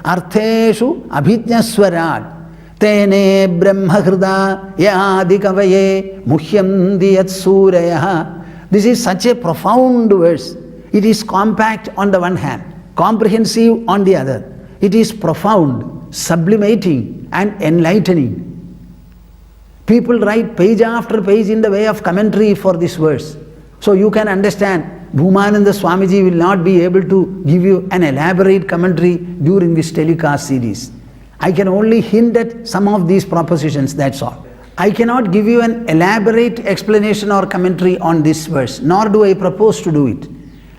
Artheshu abhijnaswarat tene brahmahrida yadikavaye muhyandi yat surayah. This is such a profound verse. It is compact on the one hand, comprehensive on the other. It is profound, sublimating and enlightening. People write page after page in the way of commentary for this verse. So you can understand, Bhoomananda Swamiji will not be able to give you an elaborate commentary during this telecast series. I can only hint at some of these propositions, that's all. I cannot give you an elaborate explanation or commentary on this verse, nor do I propose to do it.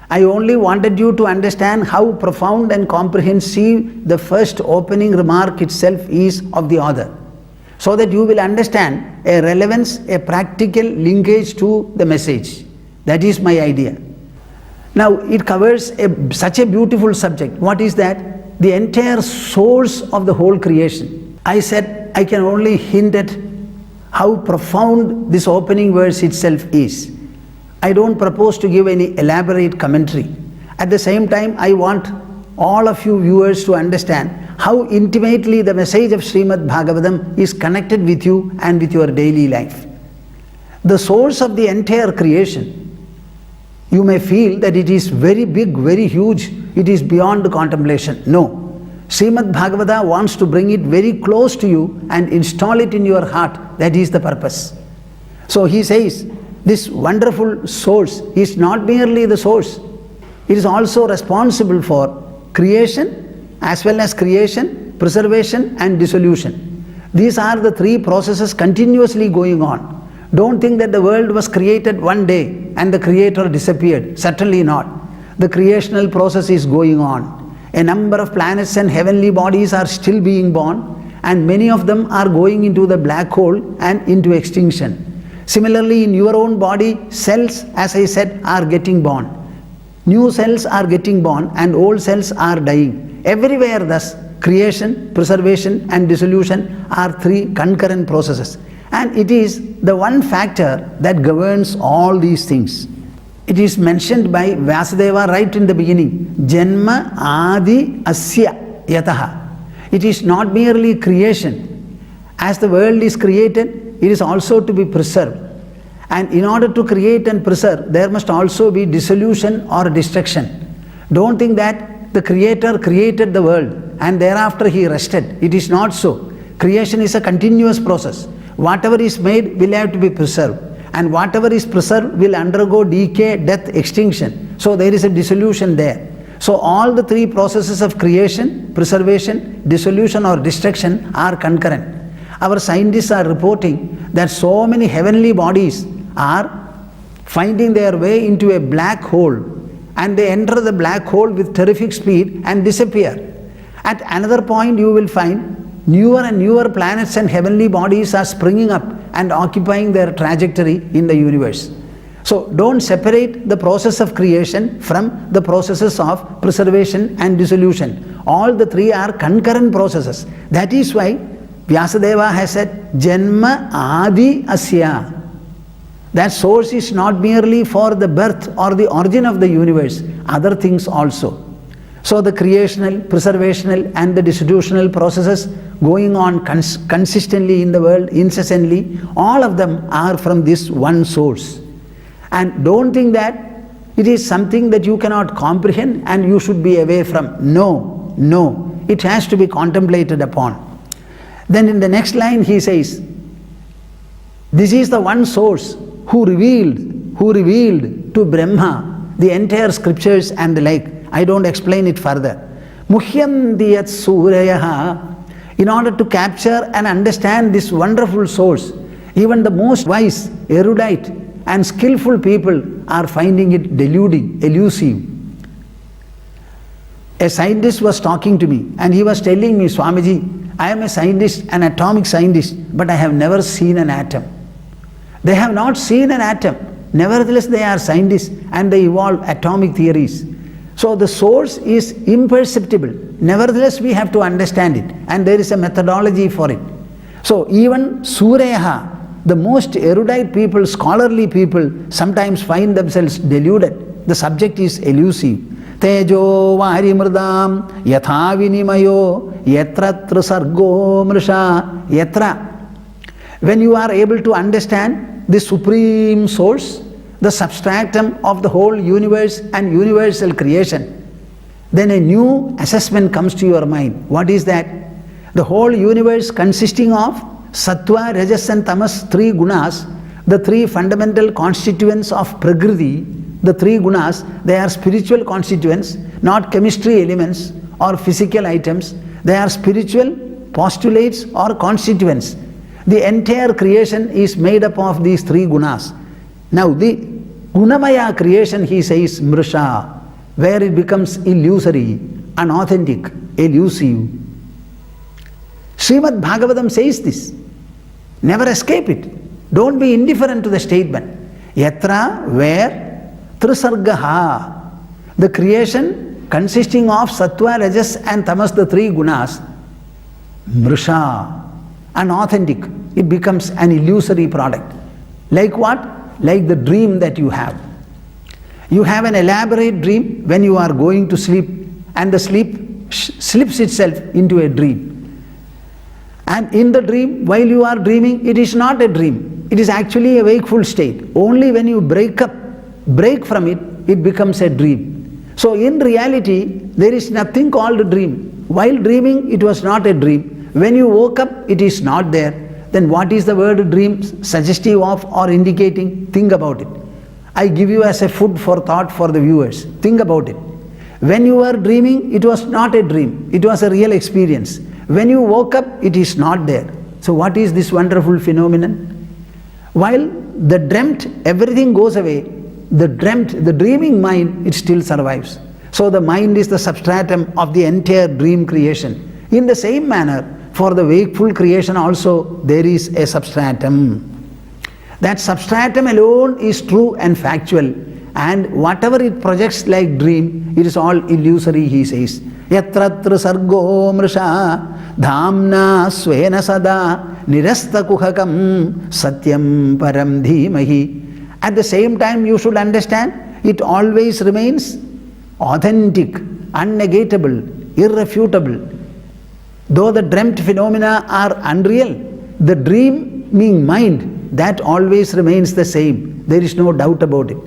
I only wanted you to understand how profound and comprehensive the first opening remark itself is of the author, so that you will understand a relevance, a practical linkage to the message. That is my idea. Now it covers such a beautiful subject. What is that? The entire source of the whole creation. I said I can only hint at how profound this opening verse itself is. I don't propose to give any elaborate commentary. At the same time, I want all of you viewers to understand how intimately the message of Sreemad Bhagavatam is connected with you and with your daily life. The source of the entire creation, you may feel that it is very big, very huge, it is beyond contemplation. No. Srimad Bhagavata wants to bring it very close to you and install it in your heart. That is the purpose. So he says, this wonderful source is not merely the source. It is also responsible for creation, as well as creation, preservation and dissolution. These are the three processes continuously going on. Don't think that the world was created one day and the creator disappeared. Certainly not. The creational process is going on. A number of planets and heavenly bodies are still being born, and many of them are going into the black hole and into extinction. Similarly, in your own body, cells, as I said, are getting born. New cells are getting born and old cells are dying. Everywhere thus, creation, preservation and dissolution are three concurrent processes. And it is the one factor that governs all these things. It is mentioned by Vyasadeva right in the beginning. Janma adi asya yataha. It is not merely creation. As the world is created, it is also to be preserved. And in order to create and preserve, there must also be dissolution or destruction. Don't think that the Creator created the world and thereafter he rested. It is not so. Creation is a continuous process. Whatever is made will have to be preserved. And whatever is preserved will undergo decay, death, extinction. So there is a dissolution there. So all the three processes of creation, preservation, dissolution or destruction are concurrent. Our scientists are reporting that so many heavenly bodies are finding their way into a black hole, and they enter the black hole with terrific speed and disappear. At another point you will find newer and newer planets and heavenly bodies are springing up and occupying their trajectory in the universe. So don't separate the process of creation from the processes of preservation and dissolution. All the three are concurrent processes. That is why Vyasadeva has said, Janma adi asya. That source is not merely for the birth or the origin of the universe, other things also. So the creational, preservational and the dissolutional processes going on consistently in the world, incessantly, all of them are from this one source. And don't think that it is something that you cannot comprehend and you should be away from. No, no. It has to be contemplated upon. Then in the next line he says, this is the one source who revealed to Brahma the entire scriptures and the like. I don't explain it further. Muhyandi yat surayaha. In order to capture and understand this wonderful source, even the most wise, erudite and skillful people are finding it deluding, elusive. A scientist was talking to me and he was telling me, Swamiji, I am a scientist, an atomic scientist, but I have never seen an atom. They have not seen an atom. Nevertheless, they are scientists and they evolve atomic theories. So the source is imperceptible. Nevertheless, we have to understand it, and there is a methodology for it. So even Suryaha, the most erudite people, scholarly people, sometimes find themselves deluded. The subject is elusive. Tejo varimridam yatha vinimayo yatra trisargo mrisha yatra. When you are able to understand the supreme source, the substratum of the whole universe and universal creation, then a new assessment comes to your mind. What is that? The whole universe consisting of sattva, rajas and tamas, three gunas, the three fundamental constituents of prakriti, the three gunas, they are spiritual constituents, not chemistry elements or physical items. They are spiritual postulates or constituents. The entire creation is made up of these three gunas. Now the gunamaya creation, he says, mrisha, where it becomes illusory, unauthentic, elusive. Sreemad Bhagavatam says this. Never escape it. Don't be indifferent to the statement. Yatra, where trisargaha, the creation consisting of sattva, rajas and tamas, the three gunas, mrisha, unauthentic, it becomes an illusory product. Like what? Like the dream that you have. You have an elaborate dream when you are going to sleep, and the sleep slips itself into a dream. And in the dream, while you are dreaming, it is not a dream. It is actually a wakeful state. Only when you break from it, it becomes a dream. So in reality, there is nothing called a dream. While dreaming, it was not a dream. When you woke up, it is not there. Then what is the word dream suggestive of or indicating? Think about it. I give you as a food for thought for the viewers. Think about it. When you were dreaming, it was not a dream. It was a real experience. When you woke up, it is not there. So what is this wonderful phenomenon? While the dreamt, everything goes away, the dreaming mind, it still survives. So the mind is the substratum of the entire dream creation. In the same manner, for the wakeful creation also, there is a substratum. That substratum alone is true and factual, and whatever it projects like dream, it is all illusory, he says. Yatratra sargo mrisha dhamna svena sada nirasta kuhakam satyam param dhimahi. At the same time, you should understand, it always remains authentic, unnegatable, irrefutable. Though the dreamt phenomena are unreal, the dreaming mind, that always remains the same. There is no doubt about it.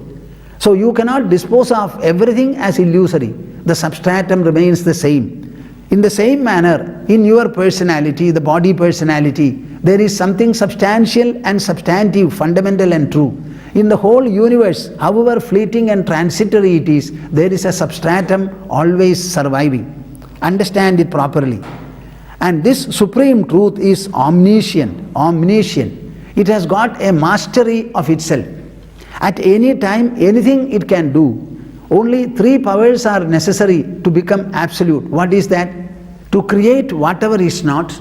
So you cannot dispose of everything as illusory. The substratum remains the same. In the same manner, in your personality, the body personality, there is something substantial and substantive, fundamental and true. In the whole universe, however fleeting and transitory it is, there is a substratum always surviving. Understand it properly. And this supreme truth is omniscient. It has got a mastery of itself. At any time, anything it can do. Only three powers are necessary to become absolute. What is that? To create whatever is not,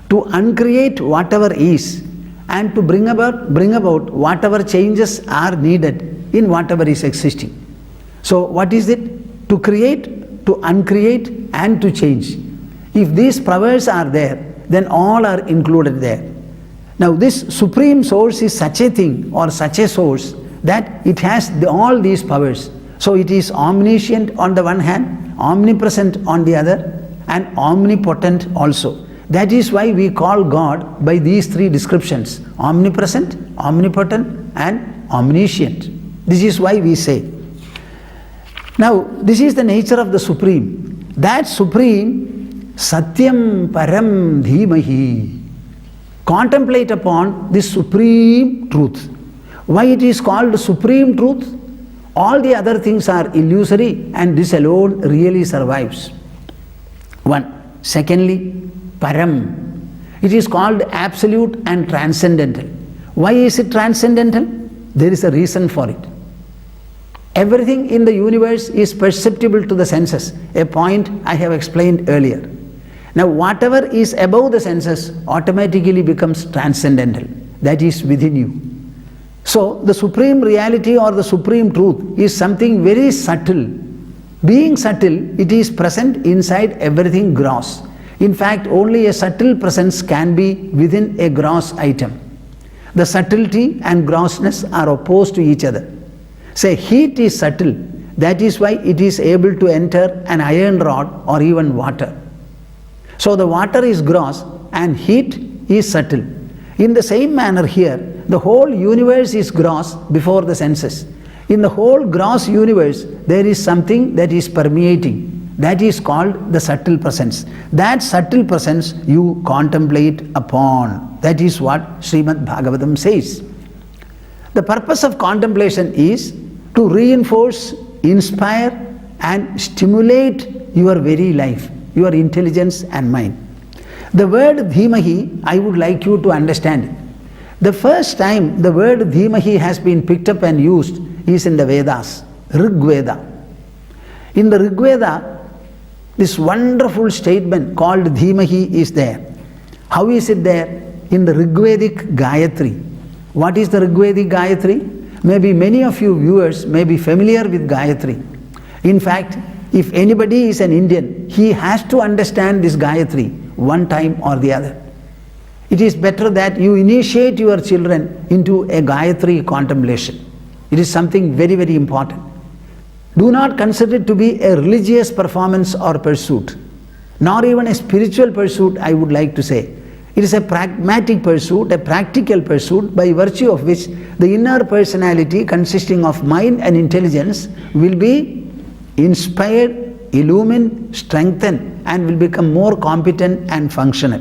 to uncreate whatever is, and to bring about whatever changes are needed in whatever is existing. So what is it? To create, to uncreate, and to change. If these powers are there, then all are included there. Now this supreme source is such a thing or such a source that it has all these powers. So it is omniscient on the one hand, omnipresent on the other, and omnipotent also. That is why we call God by these three descriptions: omnipresent, omnipotent, and omniscient. This is why we say. Now, this is the nature of the Supreme. That Supreme, Satyam Param Dhimahi. Contemplate upon this Supreme Truth. Why it is called Supreme Truth? All the other things are illusory, and this alone really survives. One. Secondly, Param. It is called absolute and transcendental. Why is it transcendental? There is a reason for it. Everything in the universe is perceptible to the senses, a point I have explained earlier. Now whatever is above the senses automatically becomes transcendental, that is within you. So the supreme reality or the supreme truth is something very subtle. Being subtle, it is present inside everything gross. In fact, only a subtle presence can be within a gross item. The subtlety and grossness are opposed to each other. Say heat is subtle, That is why it is able to enter an iron rod or even water. So the water is gross and heat is subtle. In the same manner here, the whole universe is gross before the senses. In the whole gross universe, there is something that is permeating. That is called the subtle presence. That subtle presence you contemplate upon. That is what Sreemad Bhagavatam says. The purpose of contemplation is to reinforce, inspire and stimulate your very life, your intelligence and mind. The word Dhimahi, I would like you to understand it. The first time the word Dhimahi has been picked up and used is in the Vedas, Rig Veda. In the Rig Veda, this wonderful statement called Dhimahi is there. How is it there? In the Rigvedic Gayatri. What is the Rigvedic Gayatri? Maybe many of you viewers may be familiar with Gayatri. In fact, if anybody is an Indian, he has to understand this Gayatri one time or the other. It is better that you initiate your children into a Gayatri contemplation. It is something very, very important. Do not consider it to be a religious performance or pursuit, nor even a spiritual pursuit, I would like to say. It is a pragmatic pursuit, a practical pursuit, by virtue of which the inner personality consisting of mind and intelligence will be inspired, illumined, strengthened and will become more competent and functional.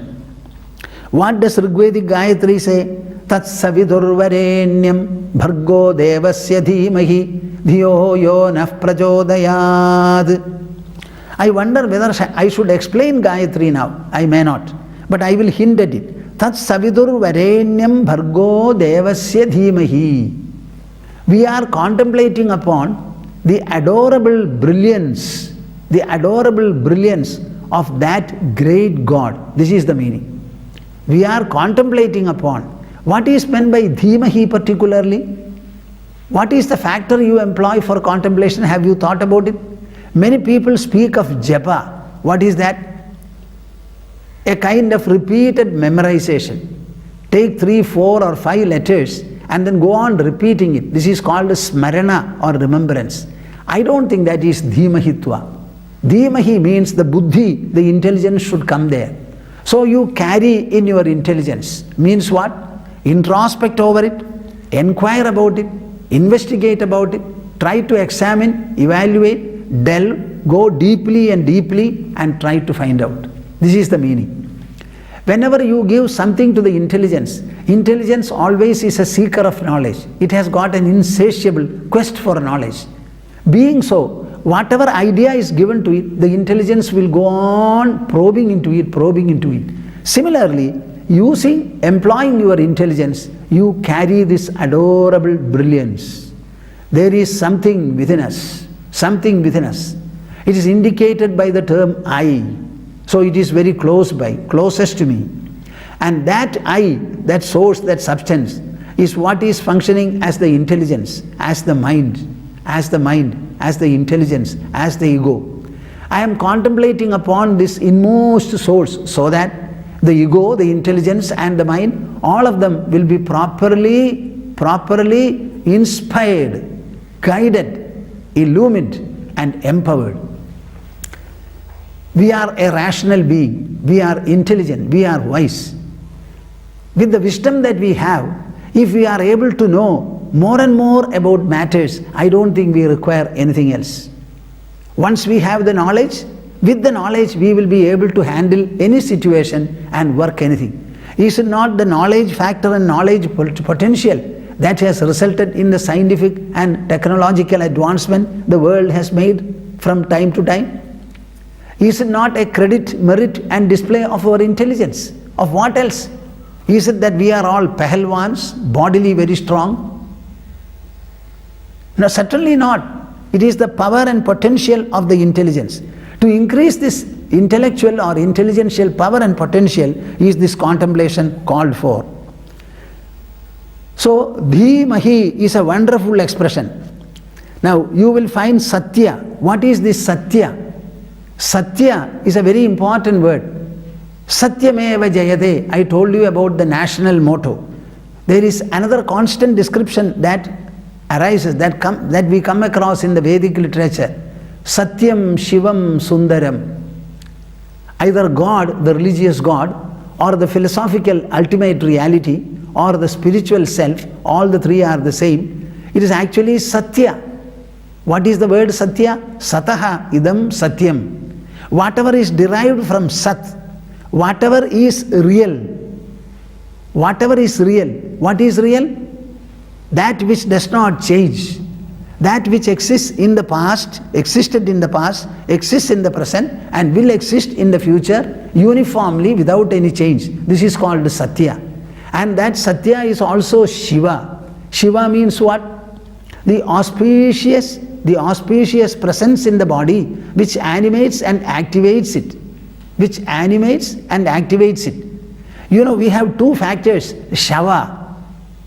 What does Rigvedic Gayatri say? Tat savidurvarenyam bhargo devasya dhimahi dhiyo yo nah prachodayad. I wonder whether I should explain Gayatri now. I may not, but I will hint at it. Tat savidurvarenyam bhargo devasya dhimahi. We are contemplating upon the adorable brilliance of that great God. This is the meaning. We are contemplating upon. What is meant by Dhimahi particularly? What is the factor you employ for contemplation? Have you thought about it? Many people speak of japa. What is that? A kind of repeated memorization. Take 3, 4 or 5 letters and then go on repeating it. This is called smarana or remembrance. I don't think that is Dhimahitva. Dhimahi means the buddhi, the intelligence should come there. So you carry in your intelligence. Means what? Introspect over it, inquire about it, investigate about it, try to examine, evaluate, delve, go deeply and try to find out. This is the meaning. Whenever you give something to the intelligence, intelligence always is a seeker of knowledge. It has got an insatiable quest for knowledge. Being so, whatever idea is given to it, the intelligence will go on probing into it. Similarly, employing your intelligence, you carry this adorable brilliance. There is something within us. It is indicated by the term I. So it is very close by, closest to me. And that I, that source, that substance, is what is functioning as the intelligence, as the mind, as the intelligence, as the ego. I am contemplating upon this inmost source so that the ego, the intelligence and the mind, all of them will be properly inspired, guided, illumined and empowered. We are a rational being, we are intelligent, we are wise. With the wisdom that we have, if we are able to know more and more about matters, I don't think we require anything else. Once we have the knowledge, with the knowledge we will be able to handle any situation and work anything. Is it not the knowledge factor and knowledge potential that has resulted in the scientific and technological advancement the world has made from time to time? Is it not a credit, merit and display of our intelligence? Of what else? Is it that we are all pahalwans, bodily very strong? No, certainly not. It is the power and potential of the intelligence. To increase this intellectual or intelligential power and potential is this contemplation called for. So, Dhimahi is a wonderful expression. Now, you will find Satya. What is this Satya? Satya is a very important word. Satyameva Jayate. I told you about the national motto. There is another constant description that arises, that we come across in the Vedic literature. Satyam, Shivam, Sundaram. Either God, the religious God, or the philosophical ultimate reality, or the spiritual self, all the three are the same. It is actually Satya. What is the word Satya? Sataha idam Satyam. Whatever is derived from Sat, whatever is real, what is real? That which does not change, that which exists in the past, existed in the past, exists in the present, and will exist in the future uniformly without any change. This is called Satya. And that Satya is also Shiva. Shiva means what? The auspicious presence in the body which animates and activates it. You know, we have two factors. Shava.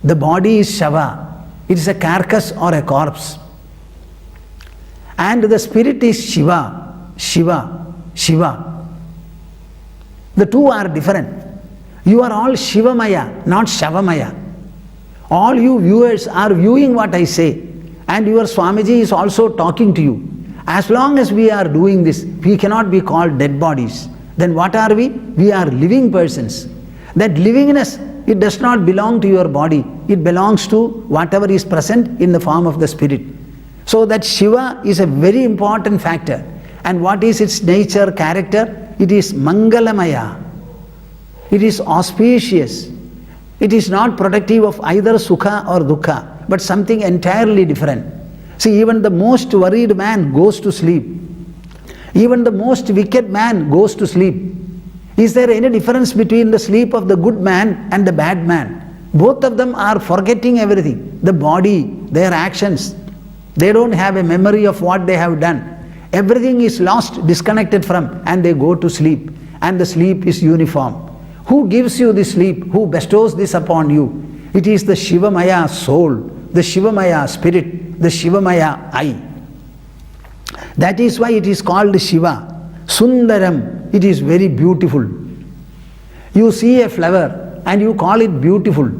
The body is Shava. It is a carcass or a corpse. And the spirit is Shiva. The two are different. You are all Shivamaya, not Shavamaya. All you viewers are viewing what I say. And your Swamiji is also talking to you. As long as we are doing this, we cannot be called dead bodies. Then what are we? We are living persons. That livingness, it does not belong to your body. It belongs to whatever is present in the form of the spirit. So that Shiva is a very important factor. And what is its nature, character? It is Mangalamaya. It is auspicious. It is not protective of either Sukha or Dukkha, but something entirely different. See, even the most worried man goes to sleep. Even the most wicked man goes to sleep. Is there any difference between the sleep of the good man and the bad man? Both of them are forgetting everything. The body, their actions. They don't have a memory of what they have done. Everything is lost, disconnected from, and they go to sleep. And the sleep is uniform. Who gives you this sleep? Who bestows this upon you? It is the Shivamaya soul, the Shivamaya spirit, the Shivamaya I. That is why it is called Shiva. Sundaram, it is very beautiful. You see a flower and you call it beautiful.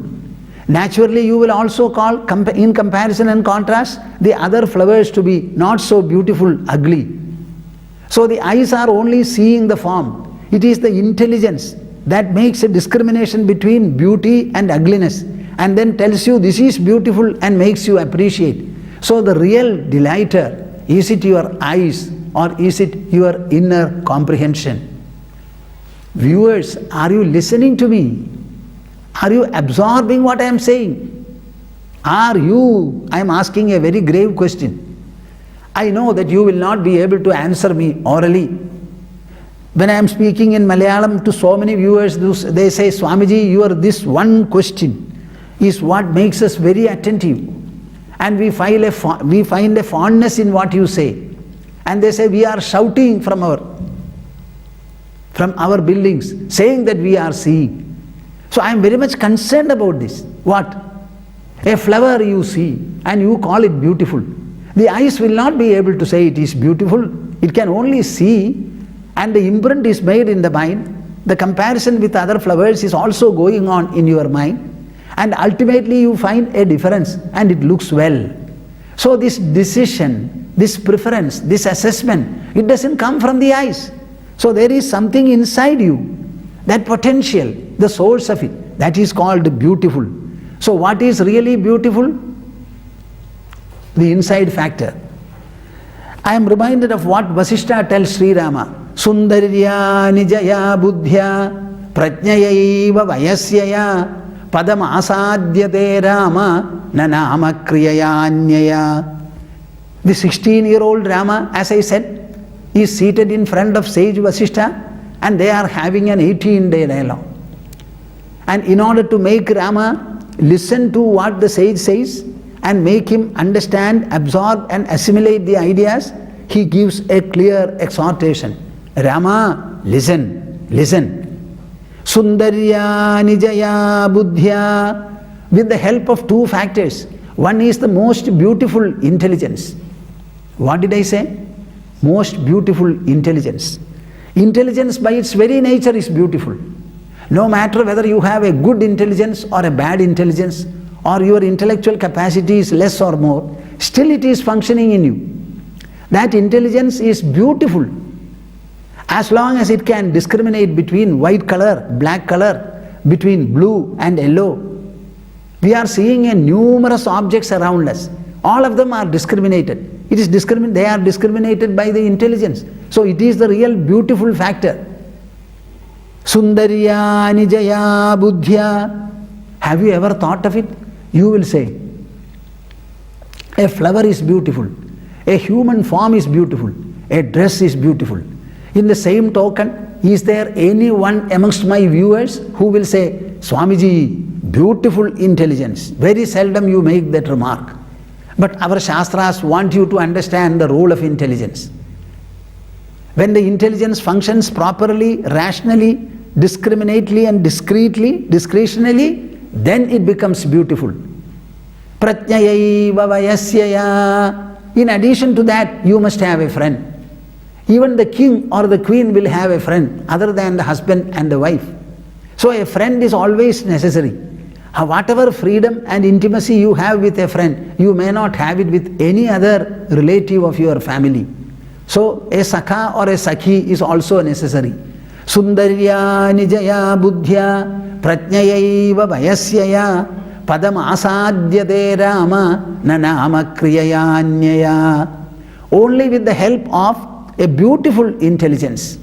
Naturally, you will also call, in comparison and contrast, the other flowers to be not so beautiful, ugly. So the eyes are only seeing the form. It is the intelligence that makes a discrimination between beauty and ugliness, and then tells you this is beautiful and makes you appreciate. So the real delighter, is it your eyes or is it your inner comprehension? Viewers, are you listening to me? Are you absorbing what I am saying? Are you? I am asking a very grave question. I know that you will not be able to answer me orally. When I am speaking in Malayalam to so many viewers, they say, Swamiji, your this one question is what makes us very attentive. And we find a fondness in what you say. And they say, we are shouting from our buildings, saying that we are seeing. So I am very much concerned about this. What? A flower you see and you call it beautiful. The eyes will not be able to say it is beautiful. It can only see, and the imprint is made in the mind. The comparison with other flowers is also going on in your mind. And ultimately you find a difference and it looks well. So this decision, this preference, this assessment, it doesn't come from the eyes. So there is something inside you, that potential, the source of it, that is called beautiful. So what is really beautiful? The inside factor. I am reminded of what Vasishtha tells Sri Rama. Sundarya nijaya buddhya prajnayaiva vayasyaya padam asadyate Rama nanama kriyayanyaya. The 16-year-old Rama, as I said, is seated in front of sage Vasishtha, and they are having an 18-day dialogue. And in order to make Rama listen to what the sage says and make him understand, absorb and assimilate the ideas, he gives a clear exhortation. Rama, listen, listen. Sundarya nijaya buddhya. With the help of two factors. One is the most beautiful intelligence. What did I say? Most beautiful intelligence. Intelligence by its very nature is beautiful. No matter whether you have a good intelligence or a bad intelligence, or your intellectual capacity is less or more, still it is functioning in you. That intelligence is beautiful. As long as it can discriminate between white color, black color, between blue and yellow. We are seeing numerous objects around us. All of them are discriminated. They are discriminated by the intelligence. So it is the real beautiful factor. Sundarya nijaya buddhya. Have you ever thought of it? You will say, a flower is beautiful, a human form is beautiful, a dress is beautiful. In the same token, is there anyone amongst my viewers who will say, Swamiji, beautiful intelligence? Very seldom you make that remark. But our Shastras want you to understand the role of intelligence. When the intelligence functions properly, rationally, discriminately and discretionally, then it becomes beautiful. Pratyayaiva vayasyaya. In addition to that, you must have a friend. Even the king or the queen will have a friend other than the husband and the wife. So a friend is always necessary. Whatever freedom and intimacy you have with a friend, you may not have it with any other relative of your family. So a sakha or a sakhi is also necessary. Sundarya nijaya buddhya prajnayaiva vayasyaya padam asadhyate rama nanama kriyayanyaya. Only with the help of a beautiful intelligence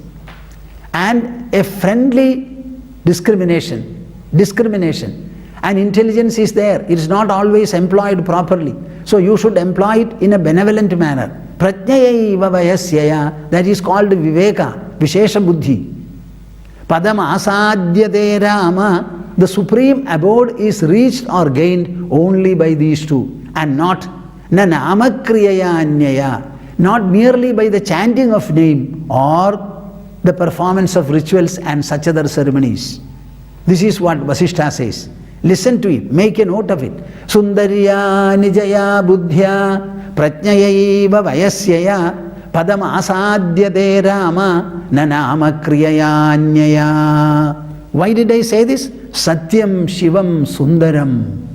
and a friendly discrimination, and intelligence is there. It is not always employed properly. So you should employ it in a benevolent manner. Prajnayaiva vayasyaya, that is called viveka, vishesha buddhi. Padam asadhyate rama, the supreme abode is reached or gained only by these two, and not na namakriyayanyaya, not merely by the chanting of name or the performance of rituals and such other ceremonies. This is what Vasishtha says. Listen to it, make a note of it. Sundarya nijaya buddhya prajnayaiva vayasyaya padam asadhyate rama nanama kriyayanyaya. Why did I say this? Satyam Shivam Sundaram.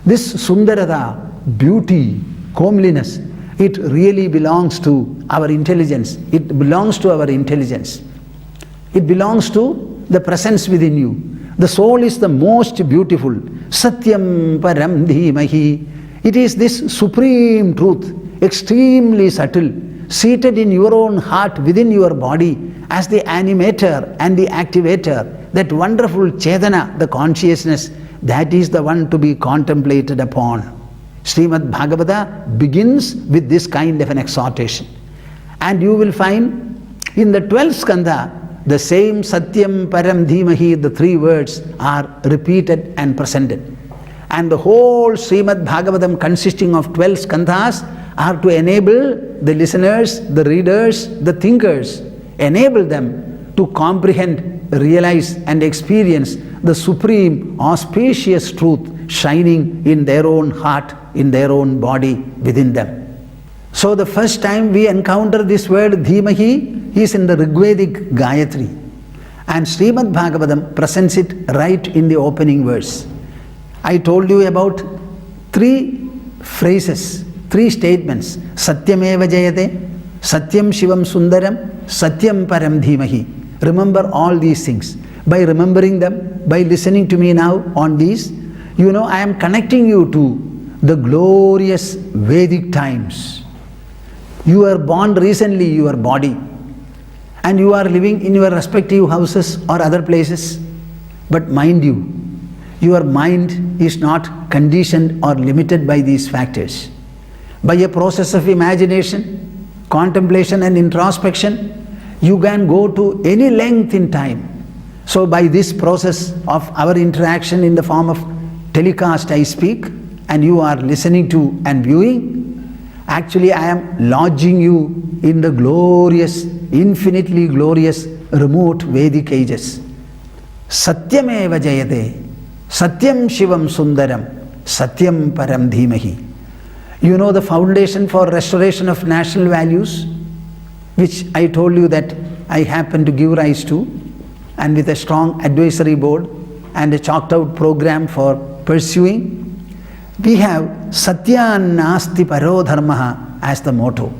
This Sundarata, beauty, comeliness, it really belongs to our intelligence. It belongs to our intelligence. It belongs to the presence within you. The soul is the most beautiful. Satyam param dhimahi. It is this supreme truth, extremely subtle, seated in your own heart, within your body, as the animator and the activator. That wonderful Chetana, the consciousness, that is the one to be contemplated upon. Sreemad Bhagavata begins with this kind of an exhortation. And you will find in the 12th skandha, the same Satyam Param Dhimahi, the three words are repeated and presented. And the whole Sreemad Bhagavatam, consisting of 12 skandhas, are to enable the listeners, the readers, the thinkers, enable them to comprehend, realize and experience the supreme auspicious truth shining in their own heart, in their own body, within them. So the first time we encounter this word Dhimahi is in the Rigvedic Gayatri, and Srimad Bhagavatam presents it right in the opening verse. I told you about three phrases, three statements: Satyameva Jayate, Satyam Shivam Sundaram, Satyam Param Dhimahi. Remember all these things. By remembering them, by listening to me now on these, you know, I am connecting you to the glorious Vedic times. You were born recently, your body, and you are living in your respective houses or other places. But mind you, your mind is not conditioned or limited by these factors. By a process of imagination, contemplation and introspection, you can go to any length in time. So by this process of our interaction in the form of telecast I speak, and you are listening to and viewing, actually I am lodging you in the glorious, infinitely glorious, remote Vedic ages. Satyameva Jayate, Satyam Shivam Sundaram, Satyam Param Dhimahi. You know the foundation for restoration of national values, which I told you that I happen to give rise to, and with a strong advisory board and a chalked out program for pursuing. We have Satyan Nasti Paro Dharmaha as the motto.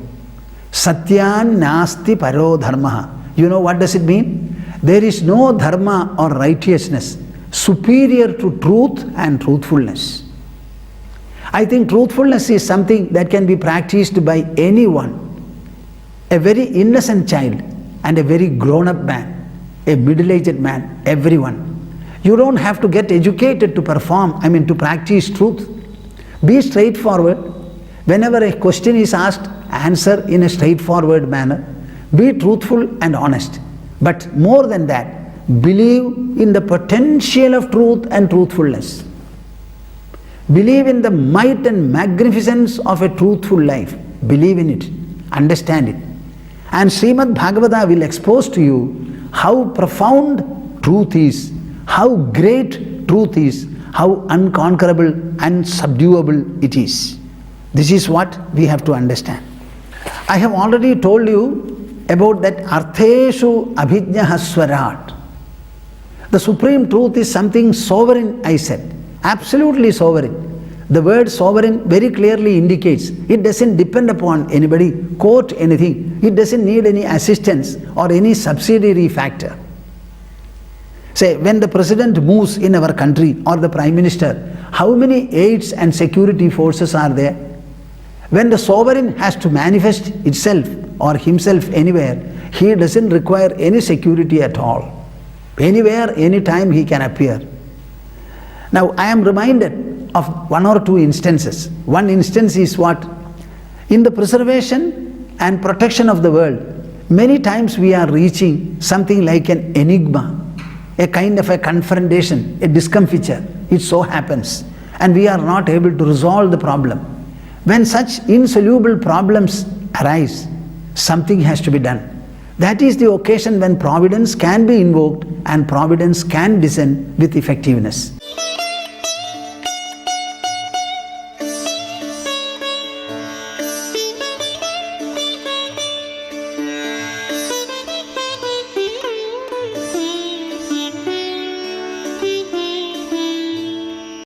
Satyan Nasti Paro Dharmaha. You know what does it mean? There is no dharma or righteousness superior to truth and truthfulness. I think truthfulness is something that can be practiced by anyone. A very innocent child and a very grown-up man, a middle-aged man, everyone. You don't have to get educated to to practice truth. Be straightforward. Whenever a question is asked, answer in a straightforward manner. Be truthful and honest. But more than that, believe in the potential of truth and truthfulness. Believe in the might and magnificence of a truthful life. Believe in it. Understand it. And Sreemad Bhagavatam will expose to you how profound truth is, how great truth is, how unconquerable and subduable it is. This is what we have to understand. I have already told you about that Artheshu Abhijñah Swarat. The supreme truth is something sovereign, I said. Absolutely sovereign. The word sovereign very clearly indicates it doesn't depend upon anybody, quote anything. It doesn't need any assistance or any subsidiary factor. Say, when the president moves in our country or the prime minister, how many aids and security forces are there? When the sovereign has to manifest itself or himself anywhere, he doesn't require any security at all. Anywhere, anytime he can appear. Now, I am reminded of one or two instances. One instance is what? In the preservation and protection of the world, many times we are reaching something like an enigma, a kind of a confrontation, a discomfiture. It so happens. And we are not able to resolve the problem. When such insoluble problems arise, something has to be done. That is the occasion when providence can be invoked and providence can descend with effectiveness.